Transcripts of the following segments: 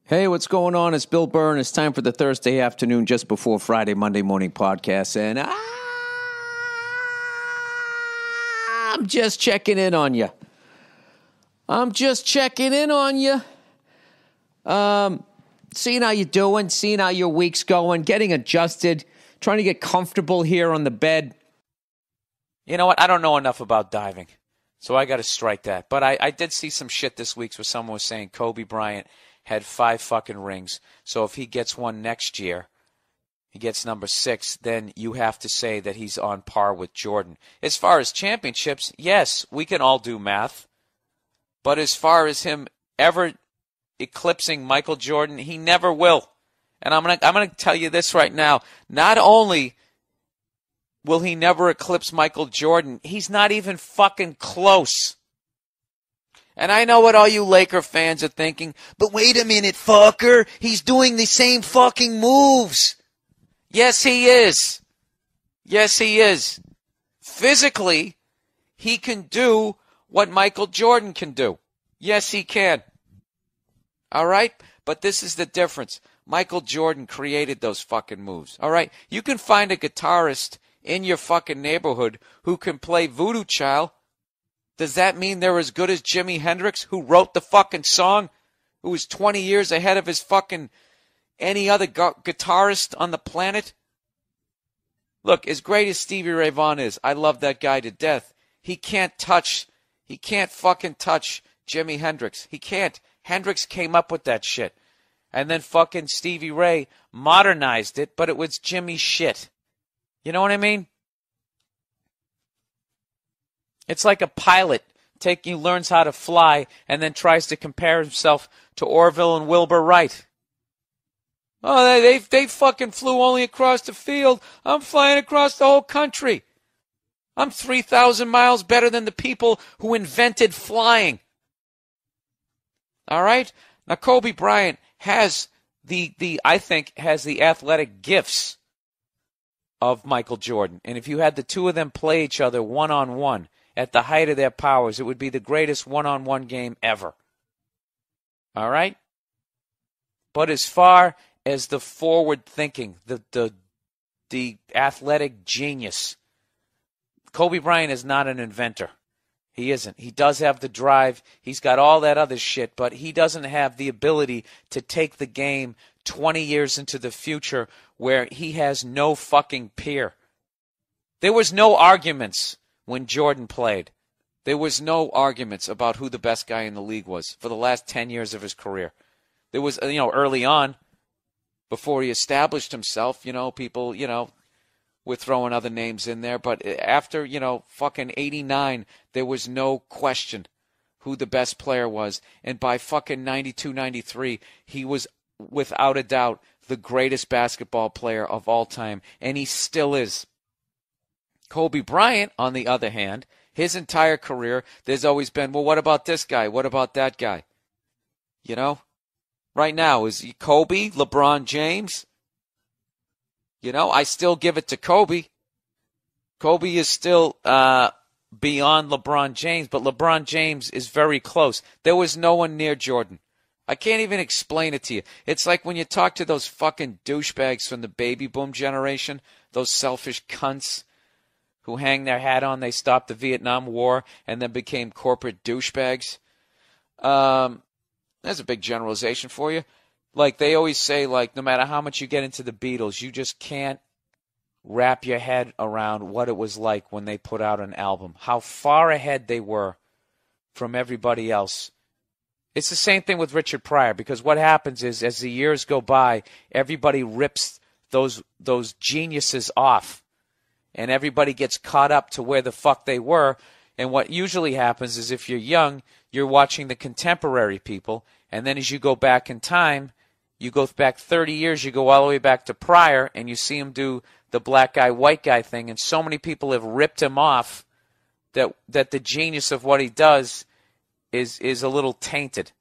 Hey, what's going on? It's Bill Burr, and it's time for the Thursday afternoon, just before Friday, Monday morning podcast. And I'm just checking in on you. Seeing how you're doing, seeing how your week's going, getting adjusted, trying to get comfortable here on the bed. You know what? I don't know enough about diving, so I got to strike that. But I did see some shit this week where someone was saying Kobe Bryant had 5 fucking rings. So if he gets one next year, he gets number 6, then you have to say that he's on par with Jordan. As far as championships, yes, we can all do math. But as far as him ever eclipsing Michael Jordan, he never will. And I'm gonna tell you this right now. Not only will he never eclipse Michael Jordan, he's not even fucking close. And I know what all you Laker fans are thinking, but wait a minute, fucker, he's doing the same fucking moves. Yes, he is. Yes, he is. Physically, he can do what Michael Jordan can do. Yes, he can. All right? But this is the difference. Michael Jordan created those fucking moves. All right? You can find a guitarist in your fucking neighborhood who can play Voodoo Child. Does that mean they're as good as Jimi Hendrix, who wrote the fucking song, who was 20 years ahead of his fucking any other guitarist on the planet? Look, as great as Stevie Ray Vaughan is, I love that guy to death. He can't fucking touch Jimi Hendrix. He can't. Hendrix came up with that shit. And then fucking Stevie Ray modernized it, but it was Jimmy's shit. You know what I mean? It's like a pilot learns how to fly and then tries to compare himself to Orville and Wilbur Wright. Oh, they fucking flew only across the field. I'm flying across the whole country. I'm 3,000 miles better than the people who invented flying. All right? Now, Kobe Bryant has I think has the athletic gifts of Michael Jordan. And if you had the two of them play each other one-on-one, at the height of their powers, it would be the greatest one-on-one game ever. All right? But as far as the forward thinking, the athletic genius, Kobe Bryant is not an inventor. He isn't. He does have the drive. He's got all that other shit, but he doesn't have the ability to take the game 20 years into the future where he has no fucking peer. There was no arguments when Jordan played. There was no arguments about who the best guy in the league was for the last 10 years of his career. There was, early on, before he established himself, people, were throwing other names in there. But after, fucking 89, there was no question who the best player was. And by fucking 92, 93, he was, without a doubt, the greatest basketball player of all time. And he still is. Kobe Bryant, on the other hand, his entire career, there's always been, well, what about this guy? What about that guy? Right now, is he Kobe, LeBron James? I still give it to Kobe. Kobe is still beyond LeBron James, but LeBron James is very close. There was no one near Jordan. I can't even explain it to you. It's like when you talk to those fucking douchebags from the baby boom generation, those selfish cunts who hang their hat on they stopped the Vietnam War and then became corporate douchebags. That's a big generalization for you. Like they always say, no matter how much you get into the Beatles, you just can't wrap your head around what it was like when they put out an album. How far ahead they were from everybody else. It's the same thing with Richard Pryor, because what happens is as the years go by, everybody rips those geniuses off. And everybody gets caught up to where the fuck they were. And what usually happens is if you're young, you're watching the contemporary people. And then as you go back in time, you go back 30 years, you go all the way back to Pryor, and you see him do the black guy, white guy thing. And so many people have ripped him off that the genius of what he does is a little tainted.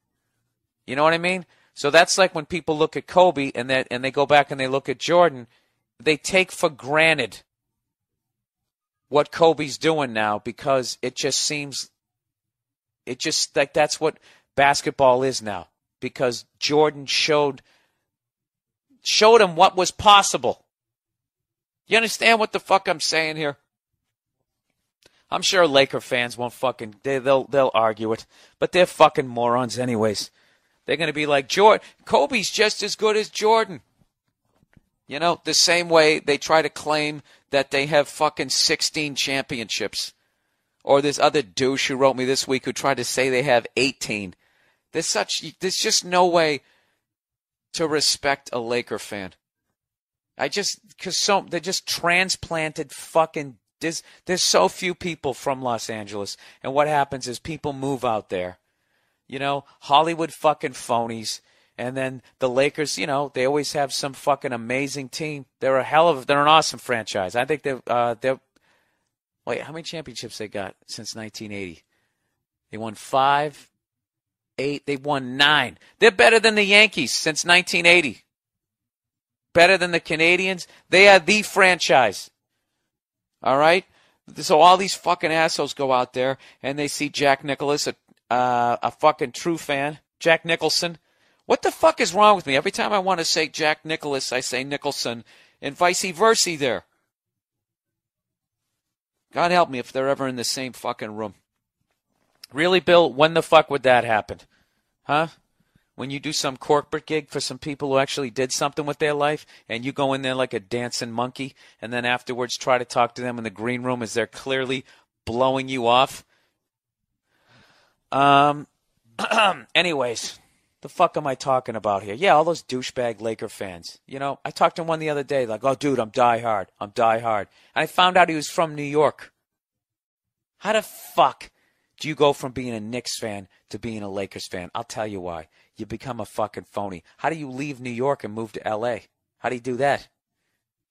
You know what I mean? So that's like when people look at Kobe and they go back and they look at Jordan, they take for granted what Kobe's doing now because it just seems like that's what basketball is now. because Jordan showed him what was possible. You understand what the fuck I'm saying here? I'm sure Laker fans won't fucking, they'll argue it, but they're fucking morons anyways. They're going to be like, Kobe's just as good as Jordan. You know, the same way they try to claim that they have fucking 16 championships. Or this other douche who wrote me this week who tried to say they have 18. There's just no way to respect a Laker fan. They're just transplanted fucking, there's so few people from Los Angeles. And what happens is people move out there. You know, Hollywood fucking phonies. And then the Lakers, you know, they always have some fucking amazing team. They're an awesome franchise. I think they're wait, how many championships they got since 1980? They won 5, 8, they won 9. They're better than the Yankees since 1980. Better than the Canadians. They are the franchise. All right? So all these fucking assholes go out there and they see Jack Nicklaus, a fucking true fan, Jack Nicholson. What the fuck is wrong with me? Every time I want to say Jack Nicklaus, I say Nicholson, and vice versa there. God help me if they're ever in the same fucking room. Really, Bill, when the fuck would that happen? Huh? When you do some corporate gig for some people who actually did something with their life, and you go in there like a dancing monkey, and then afterwards try to talk to them in the green room as they're clearly blowing you off? Anyways, the fuck am I talking about here? Yeah, all those douchebag Laker fans. You know, I talked to one the other day, like, oh, dude, I'm diehard. And I found out he was from New York. How the fuck do you go from being a Knicks fan to being a Lakers fan? I'll tell you why. You become a fucking phony. How do you leave New York and move to L.A.? How do you do that?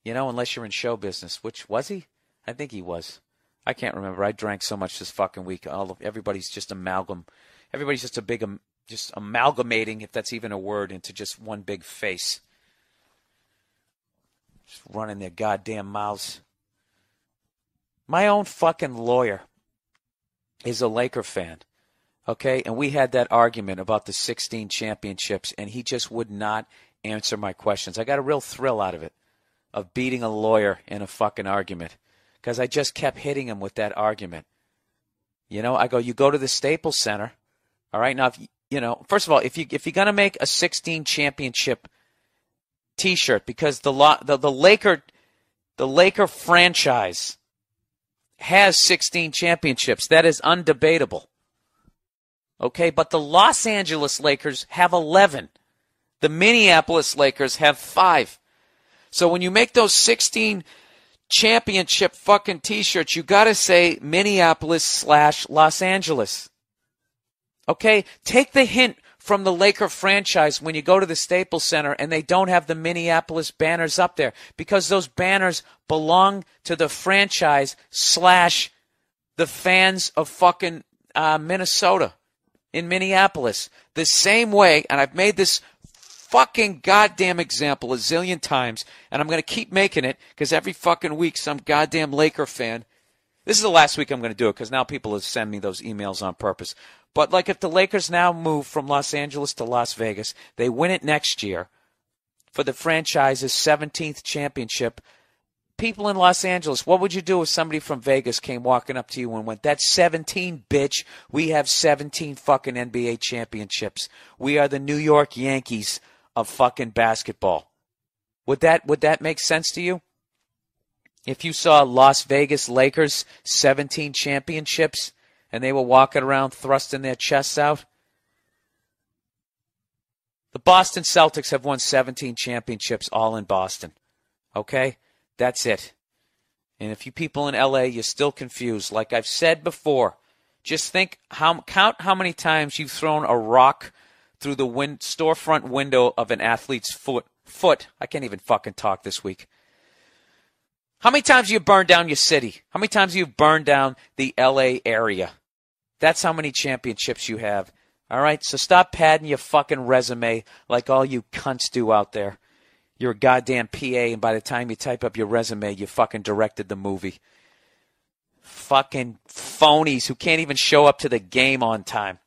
You know, unless you're in show business. Which, was he? I think he was. I can't remember. I drank so much this fucking week. Everybody's just amalgam. Everybody's just a big, just amalgamating, if that's even a word, into just one big face. Just running their goddamn mouths. My own fucking lawyer is a Laker fan, okay? And we had that argument about the 16 championships, and he just would not answer my questions. I got a real thrill out of it, of beating a lawyer in a fucking argument, because I just kept hitting him with that argument. You know, I go, you go to the Staples Center, all right? Now, first of all, if you're going to make a 16 championship T-shirt, because the Laker franchise has 16 championships. That is undebatable. Okay, but the Los Angeles Lakers have 11. The Minneapolis Lakers have 5. So when you make those 16 championship fucking T-shirts, you got to say Minneapolis/Los Angeles. Okay, take the hint from the Laker franchise when you go to the Staples Center and they don't have the Minneapolis banners up there, because those banners belong to the franchise / the fans of fucking Minnesota in Minneapolis. The same way, and I've made this fucking goddamn example a zillion times, and I'm going to keep making it because every fucking week some goddamn Laker fan. This is the last week I'm going to do it because now people will send me those emails on purpose. But like if the Lakers now move from Los Angeles to Las Vegas, they win it next year for the franchise's 17th championship. People in Los Angeles, what would you do if somebody from Vegas came walking up to you and went, that's 17, bitch. We have 17 fucking NBA championships. We are the New York Yankees of fucking basketball. Would that make sense to you? If you saw Las Vegas Lakers 17 championships and they were walking around thrusting their chests out? The Boston Celtics have won 17 championships all in Boston. Okay? That's it. And if you people in LA, you're still confused, like I've said before, just count how many times you've thrown a rock through the storefront window of an athlete's foot. I can't even fucking talk this week. How many times have you burned down your city? How many times have you burned down the LA area? That's how many championships you have. All right? So stop padding your fucking resume like all you cunts do out there. You're a goddamn PA, and by the time you type up your resume, you fucking directed the movie. Fucking phonies who can't even show up to the game on time.